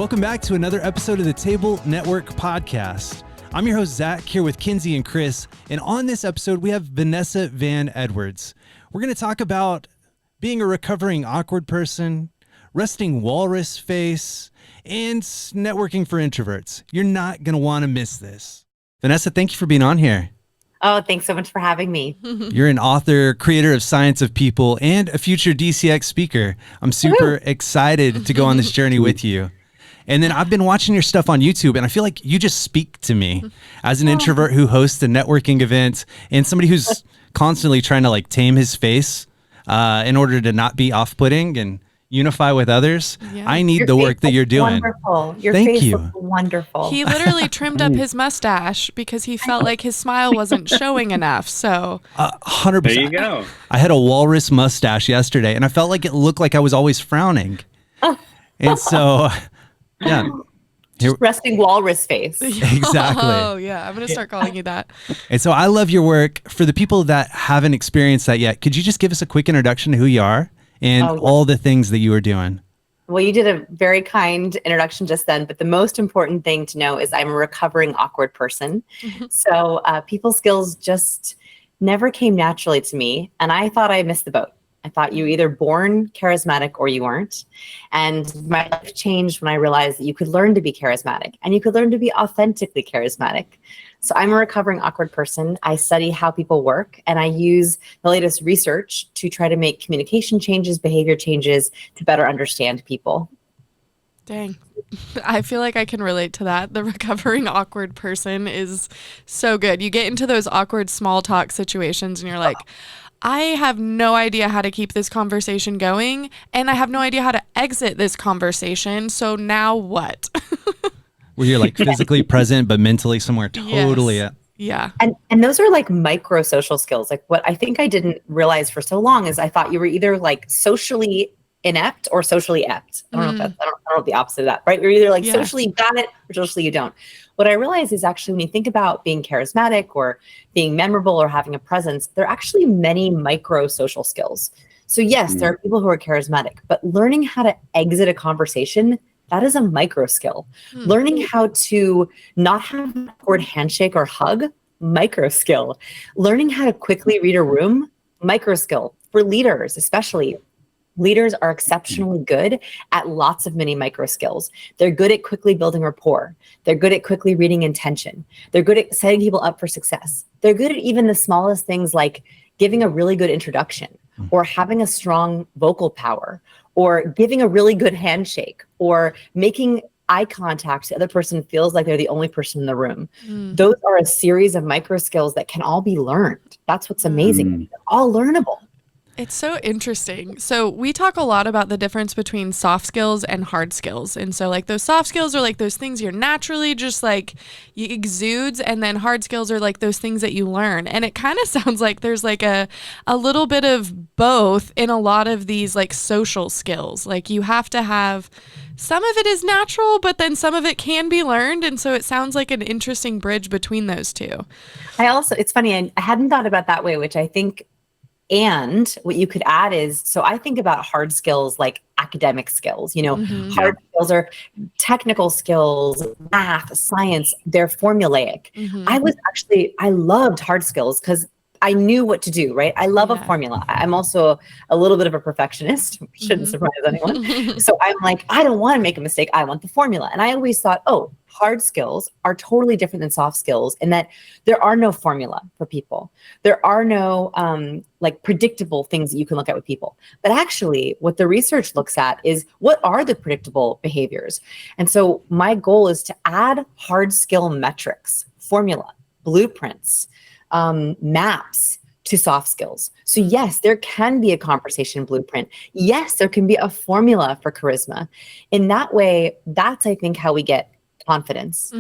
Welcome back to another episode of the Table Network Podcast. I'm your host, Zach, here with Kinsey and Chris. And on this episode, we have Vanessa Van Edwards. We're going to talk about being a recovering awkward person, resting walrus face, and networking for introverts. You're not going to want to miss this. Vanessa, thank you for being on here. Oh, thanks so much for having me. You're an author, creator of Science of People, and a future DCX speaker. I'm super excited to go on this journey with you. And then I've been watching your stuff on YouTube, and I feel like you just speak to me as an introvert who hosts a networking event and somebody who's constantly trying to like tame his face in order to not be off-putting and unify with others. Yeah. I need the work that you're doing. Wonderful. Your Thank face you. looks wonderful. He literally trimmed up his mustache because he felt like his smile wasn't showing enough. So 100%. There you go. I had a walrus mustache yesterday, and I felt like it looked like I was always frowning. And so, yeah. Just resting walrus face. Exactly. Oh, yeah. I'm going to start calling you that. And so I love your work. For the people that haven't experienced that yet, could you just give us a quick introduction to who you are and all the things that you are doing? Well, you did a very kind introduction just then, but the most important thing to know is I'm a recovering awkward person. So people skills just never came naturally to me, and I thought I missed the boat. I thought you were either born charismatic or you weren't. And my life changed when I realized that you could learn to be charismatic and you could learn to be authentically charismatic. So I'm a recovering awkward person. I study how people work, and I use the latest research to try to make communication changes, behavior changes to better understand people. Dang. I feel like I can relate to that. The recovering awkward person is so good. You get into those awkward small talk situations and you're like, I have no idea how to keep this conversation going, and I have no idea how to exit this conversation. So now what? Where you're like physically present, but mentally somewhere totally. Yes. Yeah. And those are like micro social skills. Like what I think I didn't realize for so long is I thought you were either like socially inept or socially apt. I don't know if that's, I don't know the opposite of that, right? You're either like socially you got it or socially you don't. What I realize is actually when you think about being charismatic or being memorable or having a presence, there are actually many micro social skills. So yes, there are people who are charismatic, but learning how to exit a conversation, that is a micro skill. Learning how to not have an awkward handshake or hug, micro skill. Learning how to quickly read a room, micro skill. For leaders, especially, leaders are exceptionally good at lots of mini micro skills. They're good at quickly building rapport. They're good at quickly reading intention. They're good at setting people up for success. They're good at even the smallest things like giving a really good introduction or having a strong vocal power or giving a really good handshake or making eye contact so the other person feels like they're the only person in the room. Those are a series of micro skills that can all be learned. That's what's amazing. They're all learnable. It's so interesting. So we talk a lot about the difference between soft skills and hard skills. And so like those soft skills are like those things you're naturally just like you exudes, and then hard skills are like those things that you learn. And it kind of sounds like there's like a little bit of both in a lot of these like social skills. Like you have to have some of it is natural, but then some of it can be learned. And so it sounds like an interesting bridge between those two. It's funny, I hadn't thought about that way, which I think. And what you could add is, so I think about hard skills like academic skills, hard skills are technical skills, math, science, they're formulaic. I loved hard skills because I knew what to do, right? I love a formula. I'm also a little bit of a perfectionist, shouldn't surprise anyone. So I'm like, I don't want to make a mistake. I want the formula. And I always thought, hard skills are totally different than soft skills in that there are no formula for people. There are no like predictable things that you can look at with people. But actually what the research looks at is what are the predictable behaviors? And so my goal is to add hard skill metrics, formula, blueprints, maps to soft skills. So yes, there can be a conversation blueprint. Yes, there can be a formula for charisma. In that way, that's, I think, how we get confidence.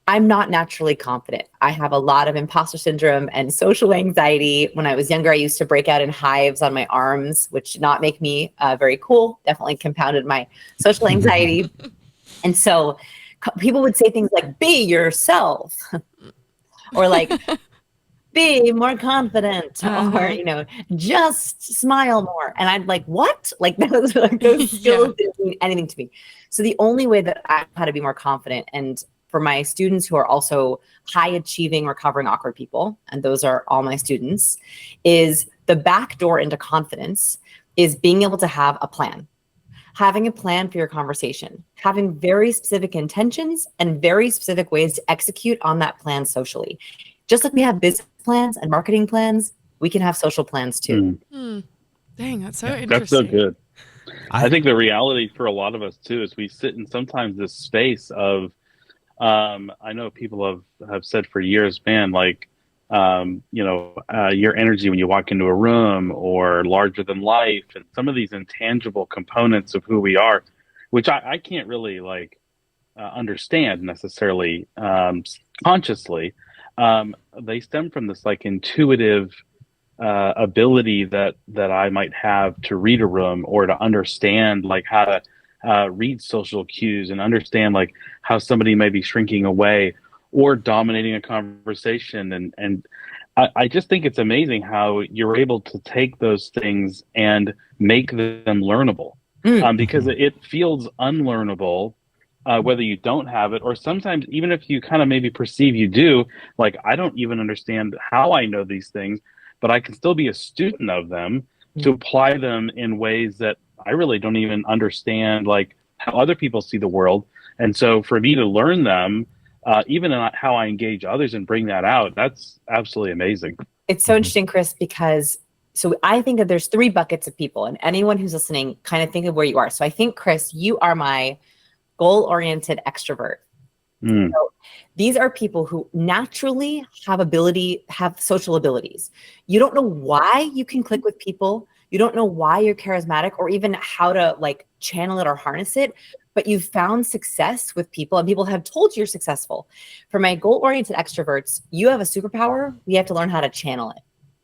I'm not naturally confident. I have a lot of imposter syndrome and social anxiety. When I was younger, I used to break out in hives on my arms, which did not make me very cool. Definitely compounded my social anxiety. And so people would say things like, be yourself. Or like, be more confident, or Uh-huh. just smile more. And I'd like, what? Like those Yeah. skills didn't mean anything to me. So the only way that I had to be more confident, and for my students who are also high achieving, recovering awkward people, and those are all my students, is the back door into confidence is being able to have a plan. Having a plan for your conversation, having very specific intentions and very specific ways to execute on that plan socially. Just like we have business plans and marketing plans, we can have social plans too. Hmm. Dang, that's so That's so interesting. good. I think the reality for a lot of us too is we sit in sometimes this space of I know people have said for years, man, like your energy when you walk into a room, or larger than life, and some of these intangible components of who we are, which I can't really understand necessarily consciously. They stem from this like intuitive ability that I might have to read a room, or to understand like how to read social cues, and understand like how somebody may be shrinking away or dominating a conversation. And I just think it's amazing how you're able to take those things and make them learnable, because Mhm. it feels unlearnable. Whether you don't have it, or sometimes even if you kind of maybe perceive you do, like I don't even understand how I know these things, but I can still be a student of them to apply them in ways that I really don't even understand, like how other people see the world. And so for me to learn them, even in how I engage others and bring that out, that's absolutely amazing. It's so interesting, Chris, because so I think that there's three buckets of people, and anyone who's listening, kind of think of where you are. So I think, Chris, you are my goal-oriented extrovert. Mm. So these are people who naturally have social abilities. You don't know why you can click with people. You don't know why you're charismatic, or even how to like channel it or harness it, but you've found success with people, and people have told you you're successful. For my goal-oriented extroverts, you have a superpower. We have to learn how to channel it,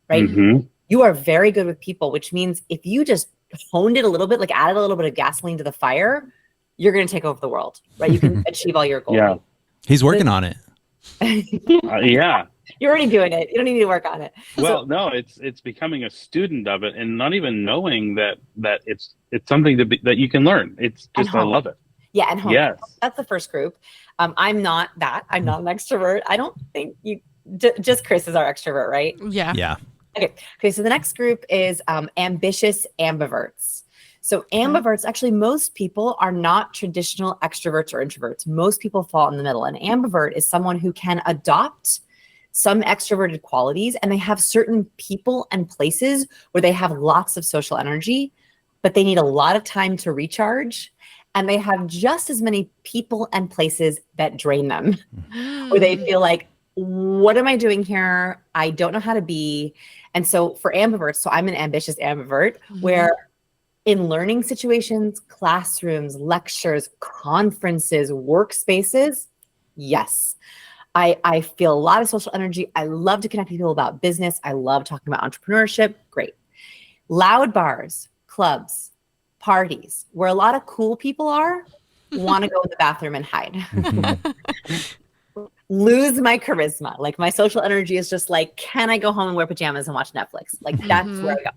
right? Hmm. You are very good with people, which means if you just honed it a little bit, like added a little bit of gasoline to the fire, you're going to take over the world, right? You can achieve all your goals. Yeah. He's working on it. Yeah. You're already doing it. You don't need to work on it. Well, no, it's becoming a student of it, and not even knowing that it's something that you can learn. It's And just I home. love it. Yeah, and home. Yes. That's the first group. I'm not that. I'm not an extrovert. I don't think you. Just Chris is our extrovert, right? Yeah. Yeah. Okay. So the next group is ambitious ambiverts. So ambiverts, actually, most people are not traditional extroverts or introverts. Most people fall in the middle. An ambivert is someone who can adopt some extroverted qualities, and they have certain people and places where they have lots of social energy, but they need a lot of time to recharge. And they have just as many people and places that drain them, where they feel like, what am I doing here? I don't know how to be. And so for ambiverts, so I'm an ambitious ambivert, where in learning situations, classrooms, lectures, conferences, workspaces, yes, I feel a lot of social energy. I love to connect with people about business. I love talking about entrepreneurship. Great. Loud bars, clubs, parties, where a lot of cool people are, want to go in the bathroom and hide. Lose my charisma. Like my social energy is just like, can I go home and wear pajamas and watch Netflix? Like that's where I go.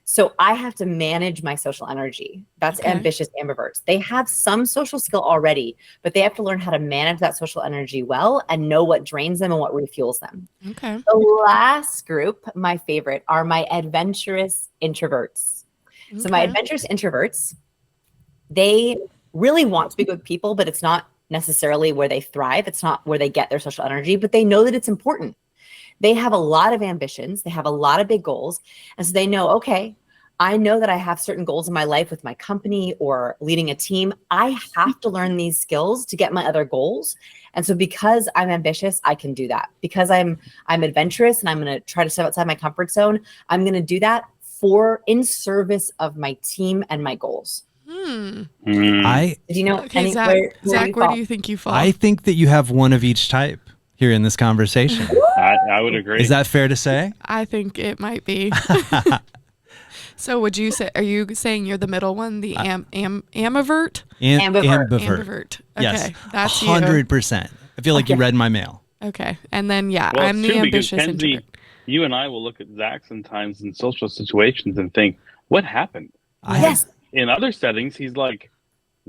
So I have to manage my social energy. That's ambitious ambiverts. They have some social skill already, but they have to learn how to manage that social energy well and know what drains them and what refuels them. Okay. The last group, my favorite, are my adventurous introverts. So my adventurous introverts, they really want to be with people, but it's not necessarily where they thrive. It's not where they get their social energy, but they know that it's important. They have a lot of ambitions. They have a lot of big goals. And so they know, okay, I know that I have certain goals in my life with my company or leading a team. I have to learn these skills to get my other goals. And so because I'm ambitious, I can do that. Because I'm adventurous and I'm going to try to step outside my comfort zone, I'm going to do that in service of my team and my goals. Mm. Did you know? Okay, Zach, where do you think you fall? I think that you have one of each type here in this conversation. I would agree. Is that fair to say? I think it might be. So would you say, are you saying you're the middle one, the ambivert? Ambivert. Ambivert. Okay, Yes, that's 100%. I feel like you read my mail. Okay, and then Well, I'm it's the true because ambitious introvert. you and I will look at Zach sometimes in social situations and think, what happened? Yes. In other settings, he's like,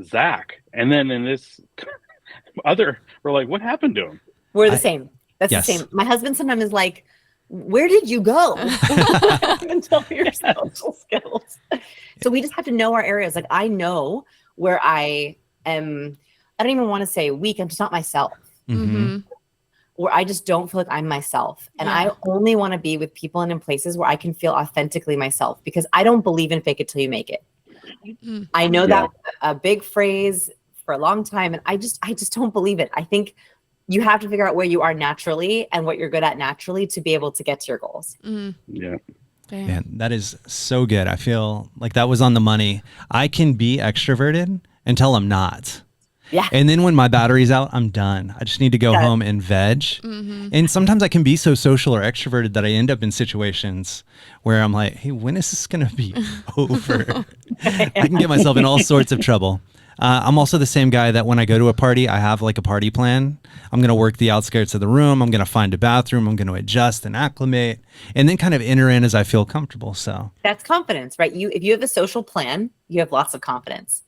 Zach. And then in this other, we're like, what happened to him? We're the same. That's Yes. the same. My husband sometimes is like, where did you go? Until your social skills. So we just have to know our areas. Like I know where I am, I don't even want to say weak. I'm just not myself. Mm-hmm. Where I just don't feel like I'm myself. And I only want to be with people and in places where I can feel authentically myself, because I don't believe in fake it till you make it. Mm-hmm. I know that a big phrase for a long time, and I just don't believe it. I think you have to figure out where you are naturally and what you're good at naturally to be able to get to your goals. Yeah. Dang. Man, that is so good. I feel like that was on the money. I can be extroverted until I'm not. Yeah. And then when my battery's out, I'm done. I just need to go home and veg. And sometimes I can be so social or extroverted that I end up in situations where I'm like, hey, when is this going to be over? I can get myself in all sorts of trouble. I'm also the same guy that when I go to a party, I have like a party plan. I'm going to work the outskirts of the room. I'm going to find a bathroom. I'm going to adjust and acclimate and then kind of enter in as I feel comfortable. So That's confidence, right? If you have a social plan, you have lots of confidence.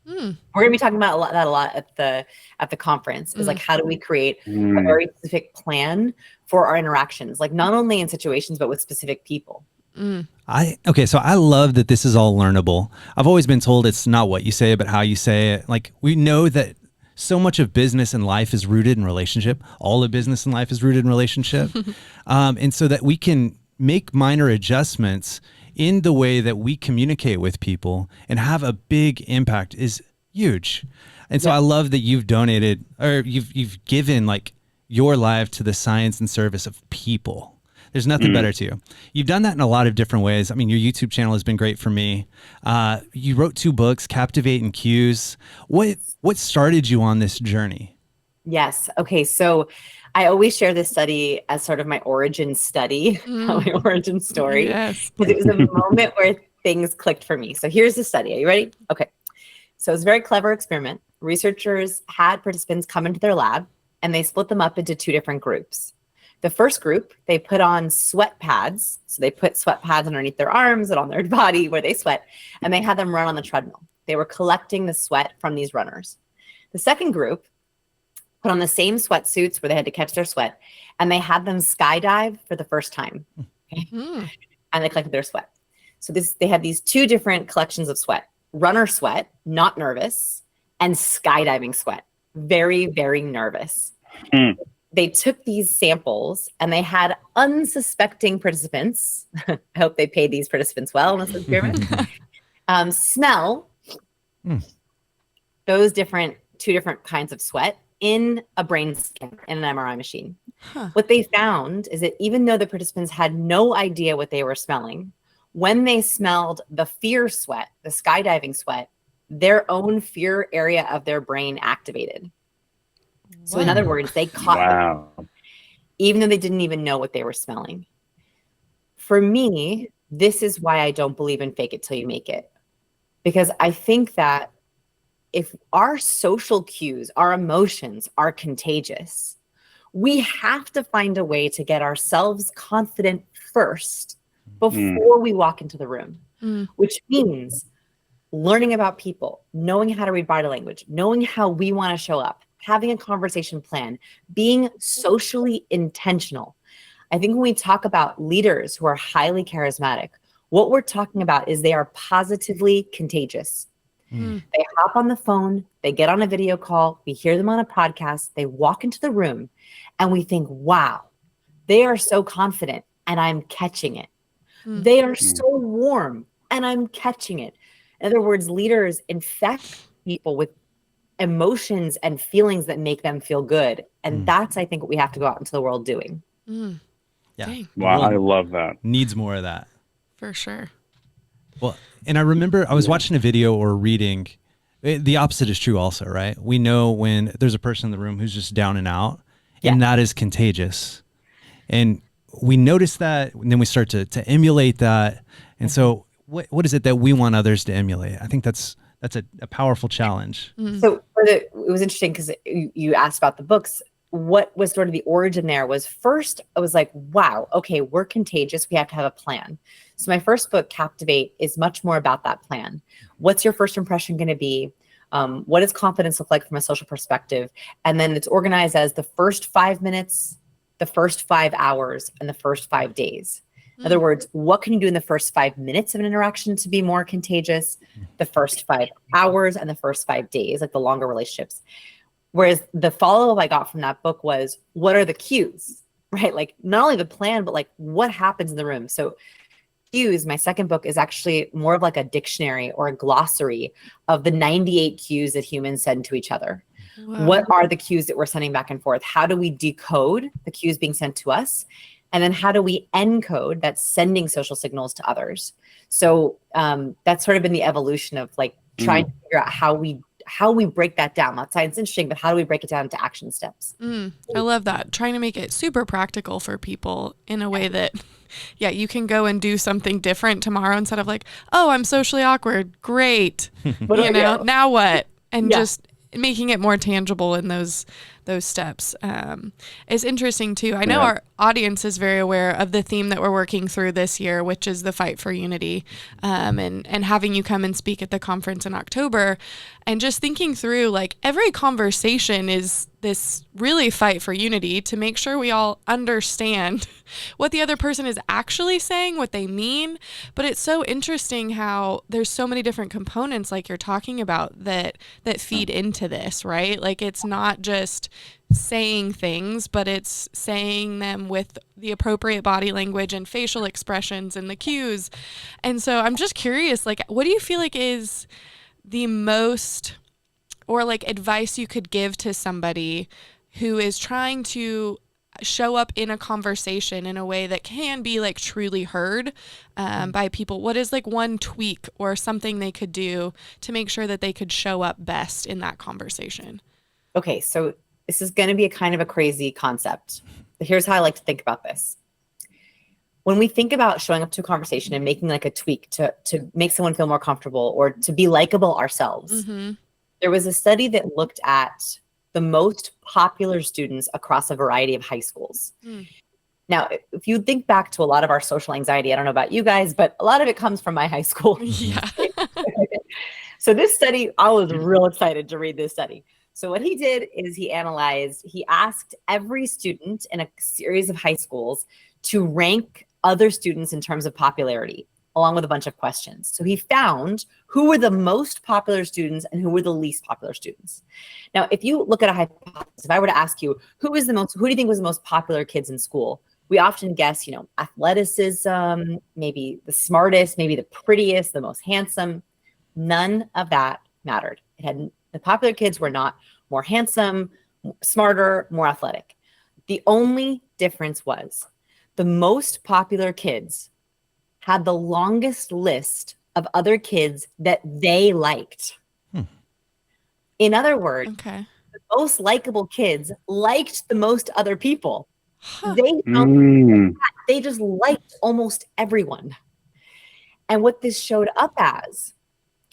We're going to be talking about a lot at the conference is like, how do we create a very specific plan for our interactions? Like not only in situations, but with specific people. So I love that this is all learnable. I've always been told it's not what you say, but how you say it. Like we know that so much of business and life is rooted in relationship. All of business and life is rooted in relationship. And so that we can make minor adjustments in the way that we communicate with people and have a big impact is huge. And so I love that you've donated or you've given like your life to the science and service of people. There's nothing better to you. You've done that in a lot of different ways. I mean, your YouTube channel has been great for me. You wrote 2 books, Captivate and Cues. What started you on this journey? Yes. Okay. So I always share this study as sort of my origin study, my origin story. Yes. Because it was a moment where things clicked for me. So here's the study. Are you ready? Okay. So it's a very clever experiment. Researchers had participants come into their lab and they split them up into 2 different groups. The first group, they put on sweat pads. So they put sweat pads underneath their arms and on their body where they sweat, and they had them run on the treadmill. They were collecting the sweat from these runners. The second group put on the same sweatsuits where they had to catch their sweat, and they had them skydive for the first time. Okay? And they collected their sweat. So they had these 2 different collections of sweat: runner sweat, not nervous, and skydiving sweat, very, very nervous. They took these samples and they had unsuspecting participants. I hope they paid these participants well in this experiment. Smell those 2 different kinds of sweat in a brain scanner in an MRI machine. What they found is that even though the participants had no idea what they were smelling, when they smelled the fear sweat, the skydiving sweat, their own fear area of their brain activated. So in other words, they caught them, even though they didn't even know what they were smelling. For me, this is why I don't believe in fake it till you make it. Because I think that if our social cues, our emotions are contagious, we have to find a way to get ourselves confident first before we walk into the room, which means learning about people, knowing how to read body language, knowing how we want to show up, having a conversation plan, being socially intentional. I think when we talk about leaders who are highly charismatic, what we're talking about is they are positively contagious. They hop on the phone, they get on a video call, we hear them on a podcast, they walk into the room and we think, wow, they are so confident and I'm catching it. They are so warm and I'm catching it. In other words, leaders infect people with emotions and feelings that make them feel good. And that's, I think, what we have to go out into the world doing. Yeah. Dang. Wow, I love that. Needs more of that. For sure. Well, and I remember I was watching a video or reading. The opposite is true also, right? We know when there's a person in the room who's just down and out, and that is contagious. And we notice that, and then we start to emulate that. And so what is it that we want others to emulate? I think that's a powerful challenge. So it was interesting because you asked about the books. what was sort of the origin there was, first, I was like, wow, okay, we're contagious. We have to have a plan. So my first book, Captivate, is much more about that plan. What's your first impression going to be? What does confidence look like from a social perspective? And then it's organized as the first 5 minutes, the first 5 hours, and the first 5 days. In other words, what can you do in the first 5 minutes of an interaction to be more contagious, the first 5 hours, and the first 5 days, like the longer relationships? Whereas the follow-up I got from that book was, what are the cues, right? Like not only the plan, but like what happens in the room. So cues, my second book, is actually more of like a dictionary or a glossary of the 98 cues that humans send to each other. Wow. What are the cues that we're sending back and forth? How do we decode the cues being sent to us? And then how do we encode that sending social signals to others? So that's sort of been the evolution of like trying to figure out how we break that down. That science is interesting, but how do we break it down into action steps? I love that. Trying to make it super practical for people in a way that, yeah, you can go and do something different tomorrow instead of like, oh, I'm socially awkward. Great. Now what? And just making it more tangible in those steps is interesting too. I know our audience is very aware of the theme that we're working through this year, which is the fight for unity, and having you come and speak at the conference in October, and just thinking through like every conversation is this really fight for unity to make sure we all understand what the other person is actually saying, what they mean. But it's so interesting how there's so many different components like you're talking about that feed into this, right? Like it's not just saying things, but it's saying them with the appropriate body language and facial expressions and the cues. And so I'm just curious, like, what do you feel like is the most, or like advice you could give to somebody who is trying to show up in a conversation in a way that can be like truly heard by people? What is like one tweak or something they could do to make sure that they could show up best in that conversation? Okay, so this is going to be a kind of a crazy concept. But here's how I like to think about this. When we think about showing up to a conversation and making like a tweak to make someone feel more comfortable or to be likable ourselves, there was a study that looked at the most popular students across a variety of high schools. Now, if you think back to a lot of our social anxiety, I don't know about you guys, but a lot of it comes from my high school. Yeah. So this study, I was real excited to read this study. So what he did is he asked every student in a series of high schools to rank other students in terms of popularity, along with a bunch of questions. So he found who were the most popular students and who were the least popular students. Now, if you look at a hypothesis, if I were to ask you, who do you think was the most popular kids in school? We often guess, athleticism, maybe the smartest, maybe the prettiest, the most handsome. None of that mattered. The popular kids were not more handsome, smarter, more athletic. The only difference was the most popular kids had the longest list of other kids that they liked. In other words, the most likable kids liked the most other people. They just liked almost everyone. And what this showed up as,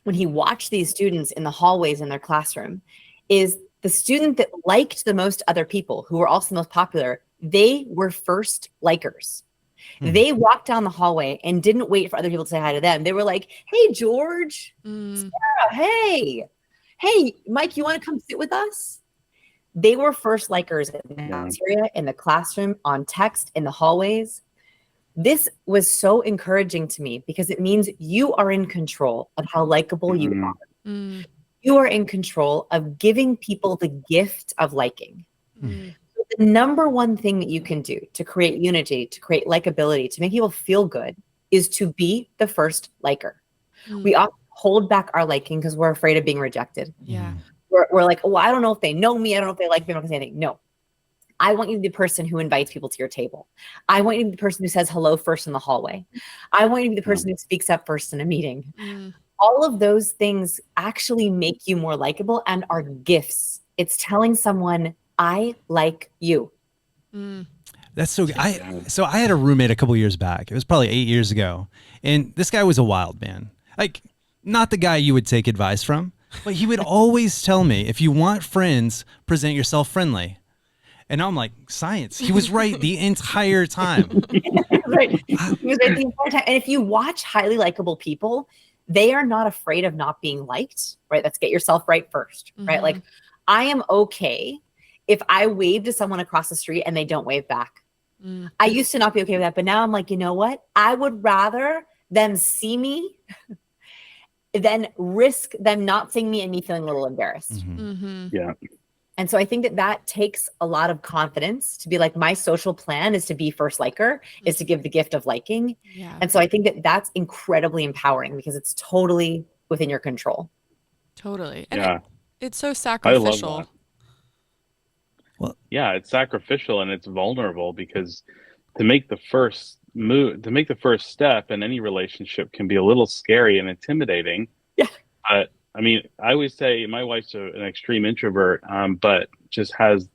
when he watched these students in the hallways in their classroom, is the student that liked the most other people, who were also the most popular, they were first likers. They walked down the hallway and didn't wait for other people to say hi to them. They were like, hey, George, Sarah, hey, Mike, you want to come sit with us? They were first likers in the cafeteria, in the classroom, on text, in the hallways. This was so encouraging to me because it means you are in control of how likable you are. You are in control of giving people the gift of liking. The number one thing that you can do to create unity, to create likability, to make people feel good is to be the first liker. We often hold back our liking because we're afraid of being rejected. We're like, oh, I don't know if they know me. I don't know if they like me. I'm not going to say anything. No. I want you to be the person who invites people to your table. I want you to be the person who says hello first in the hallway. I want you to be the person who speaks up first in a meeting. All of those things actually make you more likable and are gifts. It's telling someone, I like you. That's so good. I had a roommate a couple years back. It was probably 8 years ago. And this guy was a wild man. Like, not the guy you would take advice from, but he would always tell me, if you want friends, present yourself friendly. And now I'm like, science. He was right the entire time. Right. He was right the entire time. And if you watch highly likable people, they are not afraid of not being liked, right? Let's get yourself right first, right? Like, I am okay if I wave to someone across the street and they don't wave back. I used to not be okay with that, but now I'm like, you know what? I would rather them see me than risk them not seeing me and me feeling a little embarrassed. Yeah. And so I think that that takes a lot of confidence to be like, my social plan is to be first liker, is to give the gift of liking. Yeah. And so I think that that's incredibly empowering because it's totally within your control. Totally. And Yeah. it's so I sacrificial. love that. Yeah, it's sacrificial and it's vulnerable because to make the first move, to make the first step in any relationship can be a little scary and intimidating. Yeah. But I mean, I always say my wife's an extreme introvert, but just has,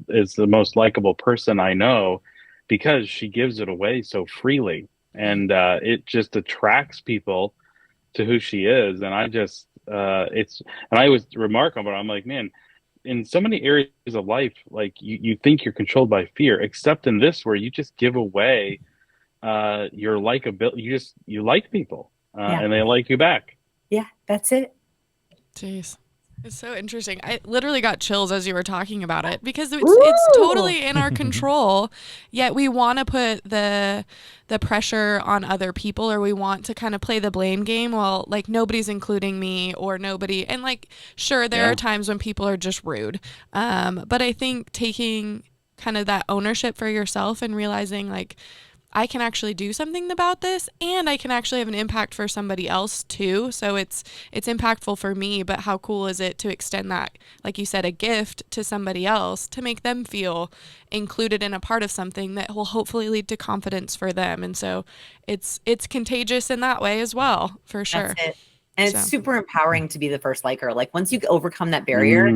is the most likable person I know because she gives it away so freely. And it just attracts people to who she is. And I just, and I always remark on it. I'm like, man, in so many areas of life, like you think you're controlled by fear, except in this where you just give away your likability. You like people and they like you back. Yeah, that's it. Jeez. It's so interesting. I literally got chills as you were talking about it because it's totally in our control. Yet we want to put the pressure on other people, or we want to kind of play the blame game. Well, like nobody's including me, or nobody. And like, sure, there are times when people are just rude. But I think taking kind of that ownership for yourself and realizing like, I can actually do something about this and I can actually have an impact for somebody else too. So it's impactful for me, but how cool is it to extend that, like you said, a gift to somebody else to make them feel included in a part of something that will hopefully lead to confidence for them. And so it's contagious in that way as well, for sure. That's it. And it's super empowering to be the first liker. Like once you overcome that barrier,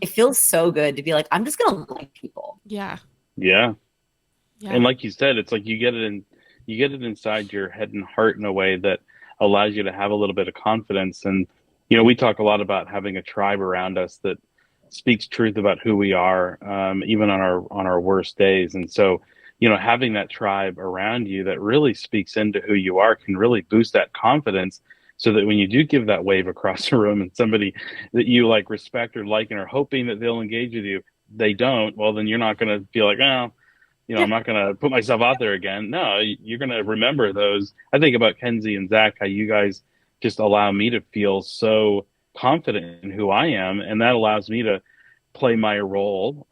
it feels so good to be like, I'm just going to like people. Yeah. Yeah. And like you said, it's like you get it inside your head and heart in a way that allows you to have a little bit of confidence. And, we talk a lot about having a tribe around us that speaks truth about who we are, even on our worst days. And so, having that tribe around you that really speaks into who you are can really boost that confidence so that when you do give that wave across the room and somebody that you like respect or like and are hoping that they'll engage with you, they don't, well, then you're not going to feel like, oh, I'm not going to put myself out there again. No, you're going to remember those. I think about Kenzie and Zach, how you guys just allow me to feel so confident in who I am. And that allows me to play my role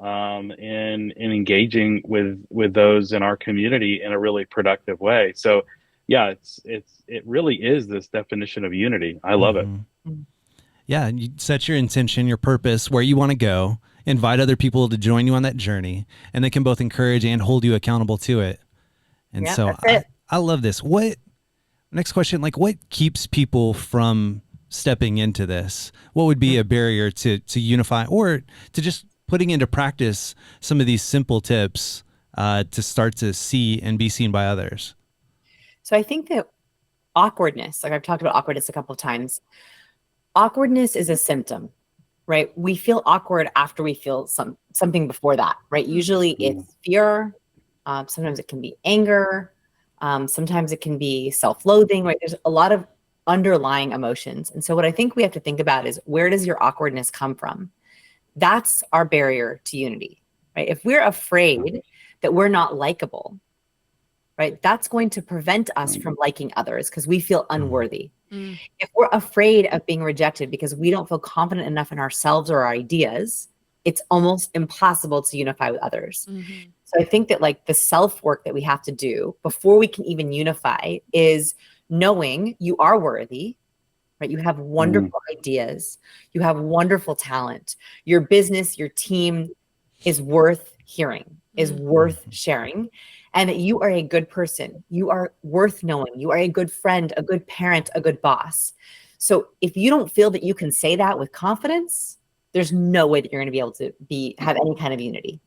in engaging with those in our community in a really productive way. So yeah, it really is this definition of unity. I love it. Yeah. You set your intention, your purpose, where you want to go. Invite other people to join you on that journey, and they can both encourage and hold you accountable to it. And so I love this. Next question, like what keeps people from stepping into this? What would be a barrier to unify or to just putting into practice some of these simple tips to start to see and be seen by others? So I think that awkwardness, like I've talked about awkwardness a couple of times, awkwardness is a symptom. Right? We feel awkward after we feel something before that, right? Usually it's fear. Sometimes it can be anger. Sometimes it can be self-loathing, right? There's a lot of underlying emotions. And so what I think we have to think about is, where does your awkwardness come from? That's our barrier to unity, right? If we're afraid that we're not likable, right? That's going to prevent us from liking others because we feel unworthy. If we're afraid of being rejected because we don't feel confident enough in ourselves or our ideas, it's almost impossible to unify with others. So I think that like the self-work that we have to do before we can even unify is knowing you are worthy, right? You have wonderful ideas. You have wonderful talent. Your business, your team is worth hearing, is worth sharing. And that you are a good person. You are worth knowing. You are a good friend, a good parent, a good boss. So if you don't feel that you can say that with confidence, there's no way that you're going to be able to have any kind of unity.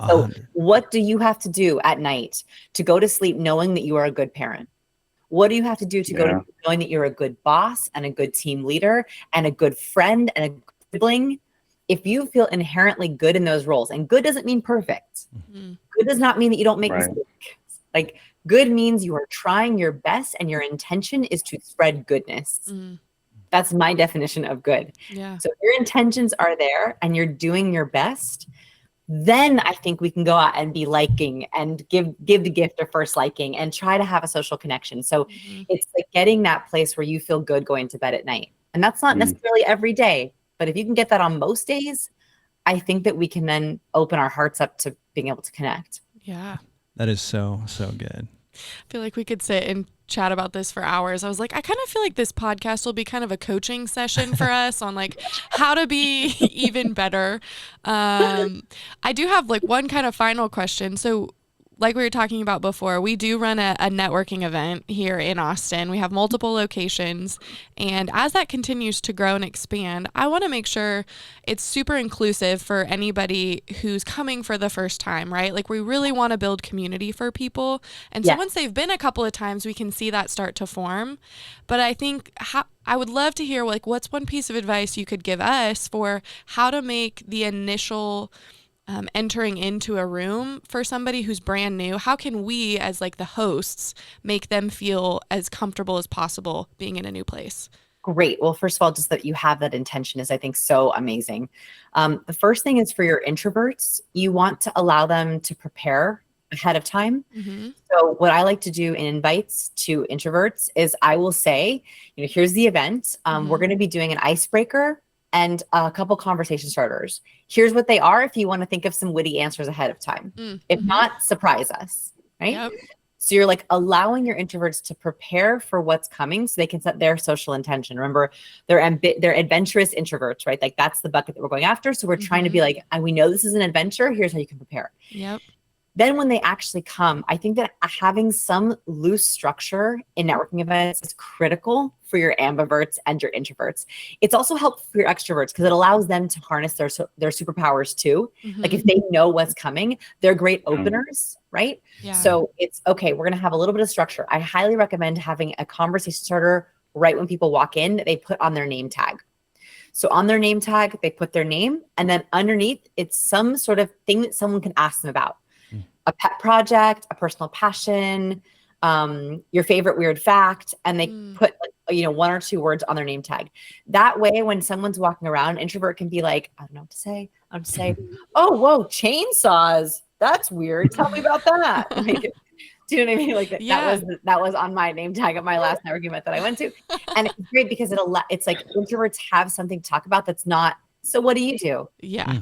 So what do you have to do at night to go to sleep knowing that you are a good parent? What do you have to do to go to sleep knowing that you're a good boss and a good team leader and a good friend and a good sibling? if you feel inherently good in those roles, and good doesn't mean perfect. Good does not mean that you don't make mistakes. Like good means you are trying your best and your intention is to spread goodness. That's my definition of good. Yeah. So if your intentions are there and you're doing your best, then I think we can go out and be liking and give the gift of first liking and try to have a social connection. So it's like getting that place where you feel good going to bed at night. And that's not necessarily every day, but if you can get that on most days, I think that we can then open our hearts up to being able to connect. Yeah. That is so good. I feel like we could sit and chat about this for hours. I was like, I kind of feel like this podcast will be kind of a coaching session for us on like how to be even better. I do have like one kind of final question. So like we were talking about before, we do run a networking event here in Austin. We have multiple locations. And as that continues to grow and expand, I want to make sure it's super inclusive for anybody who's coming for the first time, right? Like we really want to build community for people. And so once they've been a couple of times, we can see that start to form. But I think I would love to hear like what's one piece of advice you could give us for how to make the initial entering into a room for somebody who's brand new. How can we as like the hosts make them feel as comfortable as possible being in a new place? Great. Well, first of all, just that you have that intention is, I think, so amazing. The first thing is for your introverts, you want to allow them to prepare ahead of time. So what I like to do in invites to introverts is I will say, here's the event. We're going to be doing an icebreaker and a couple conversation starters. Here's what they are if you want to think of some witty answers ahead of time. If not, surprise us, right? Yep. So you're like allowing your introverts to prepare for what's coming so they can set their social intention. Remember, they're adventurous introverts, right? Like that's the bucket that we're going after. So we're trying to be like, we know this is an adventure. Here's how you can prepare. Yep. Then when they actually come, I think that having some loose structure in networking events is critical for your ambiverts and your introverts. It's also helpful for your extroverts because it allows them to harness their superpowers too. Like if they know what's coming, they're great openers, right? Yeah. So it's okay. We're going to have a little bit of structure. I highly recommend having a conversation starter right when people walk in that they put on their name tag. So on their name tag, they put their name, and then underneath it's some sort of thing that someone can ask them about. A pet project, a personal passion, your favorite weird fact, and they put one or two words on their name tag. That way, when someone's walking around, introvert can be like, I don't know what to say. I'll just say, oh, whoa, chainsaws. That's weird. Tell me about that. Like, do you know what I mean? Like that was on my name tag at my last networking event that I went to, and it's great because it's like introverts have something to talk about that's not. So what do you do? Yeah.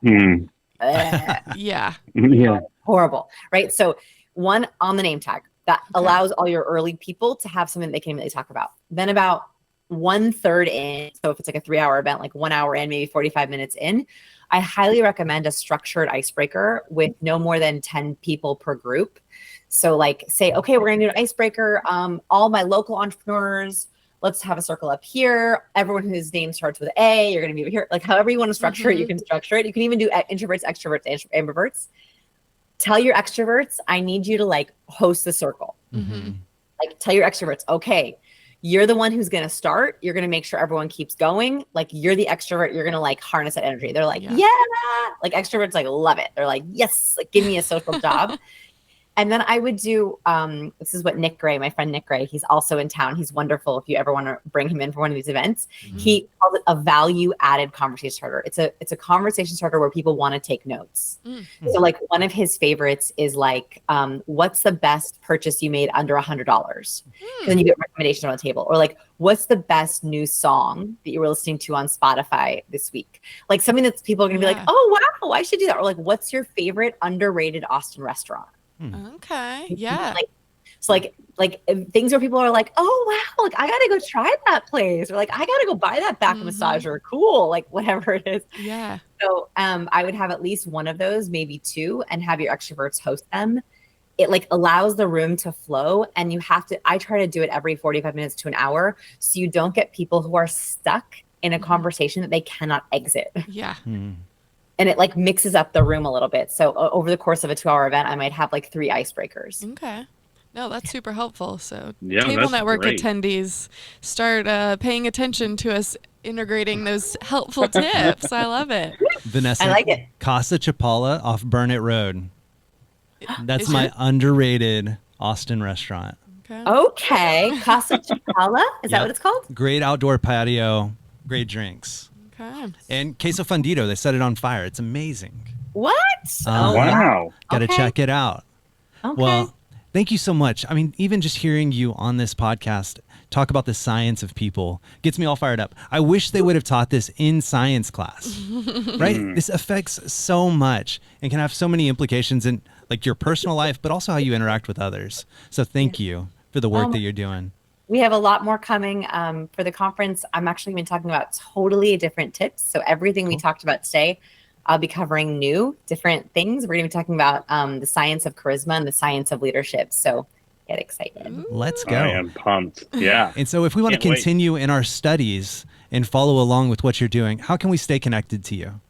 Yeah. Yeah. Horrible, right? So one on the name tag that allows all your early people to have something they can immediately talk about. Then about 1/3 in, so if it's like a 3-hour event, like 1 hour in, maybe 45 minutes in, I highly recommend a structured icebreaker with no more than 10 people per group. So like say, okay, we're gonna do an icebreaker. All my local entrepreneurs, let's have a circle up here. Everyone whose name starts with A, you're gonna be here. Like however you want to structure it, you can structure it. You can even do introverts, extroverts, ambiverts. Tell your extroverts, I need you to like host the circle. Like tell your extroverts, okay, you're the one who's going to start. You're going to make sure everyone keeps going. Like you're the extrovert. You're going to like harness that energy. They're like, yeah. Like extroverts like love it. They're like, yes, like give me a social job. And then I would do, this is what Nick Gray, my friend Nick Gray, he's also in town. He's wonderful. If you ever want to bring him in for one of these events, he calls it a value added conversation starter. It's a conversation starter where people want to take notes. So like one of his favorites is like, what's the best purchase you made under $100? Then you get recommendations on the table. Or like, what's the best new song that you were listening to on Spotify this week? Like something that people are going to be like, oh, wow, I should do that. Or like, what's your favorite underrated Austin restaurant? Okay. Yeah. Like things where people are like, oh wow, like I gotta go try that place, or like I gotta go buy that back massager. Cool, like whatever it is. Yeah. So I would have at least one of those, maybe two, and have your extroverts host them. It like allows the room to flow, and I try to do it every 45 minutes to an hour, so you don't get people who are stuck in a conversation that they cannot exit. Yeah. And it like mixes up the room a little bit. So over the course of a 2-hour event, I might have like 3 icebreakers. Okay. No, that's super helpful. So Yeah, Table that's Network great. attendees, start paying attention to us integrating those helpful tips. I love it. Vanessa, I like it. Casa Chapala off Burnett Road. That's Is my it? underrated Austin restaurant. Okay. Okay. Casa Chapala? Is that Yep. what it's called? Great outdoor patio, great drinks. Okay. And queso fundido, they set it on fire. It's amazing. What? Uh-huh. Wow. Got to Okay. check it out. Okay. Well, thank you so much. I mean, even just hearing you on this podcast talk about the science of people gets me all fired up. I wish they would have taught this in science class, right? This affects so much and can have so many implications in like your personal life, but also how you interact with others. So thank you for the work that you're doing. We have a lot more coming for the conference. I'm actually going to be talking about totally different tips. So everything we talked about today, I'll be covering new, different things. We're going to be talking about the science of charisma and the science of leadership. So get excited. Let's go. I am pumped. Yeah. And so if we want to Can't wait. continue in our studies and follow along with what you're doing, how can we stay connected to you?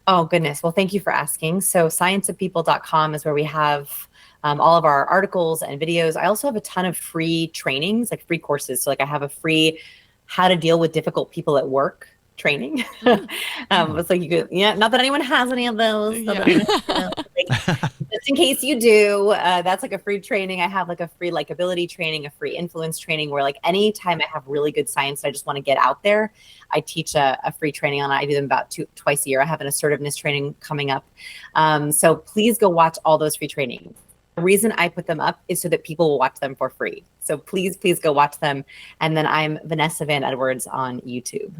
Oh, goodness. Well, thank you for asking. So scienceofpeople.com is where we have all of our articles and videos. I also have a ton of free trainings, like free courses. So like I have a free how to deal with difficult people at work training. It's like you could, not that anyone has any of those. So Yeah. just in case you do, that's like a free training. I have like a free likability training, a free influence training where like anytime I have really good science and I just want to get out there, I teach a free training on it. I do them about twice a year. I have an assertiveness training coming up. So please go watch all those free trainings. The reason I put them up is so that people will watch them for free. So please go watch them. And then I'm Vanessa Van Edwards on YouTube.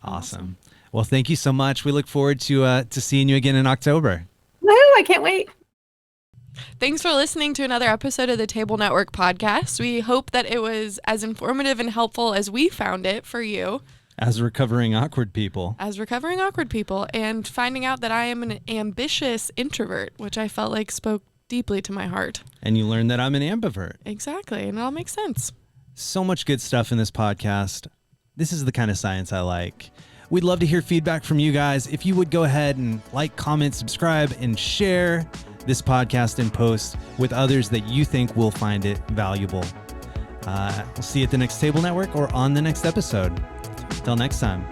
Awesome. Well, thank you so much. We look forward to seeing you again in October. Woo, I can't wait. Thanks for listening to another episode of the Table Network podcast. We hope that it was as informative and helpful as we found it for you. As recovering awkward people. As recovering awkward people, and finding out that I am an ambitious introvert, which I felt like spoke deeply to my heart. And you learned that I'm an ambivert. Exactly, and it all makes sense. So much good stuff in this podcast. This is the kind of science I like. We'd love to hear feedback from you guys. If you would go ahead and like, comment, subscribe, and share this podcast and post with others that you think will find it valuable. We'll see you at the next Table Network or on the next episode. Till next time.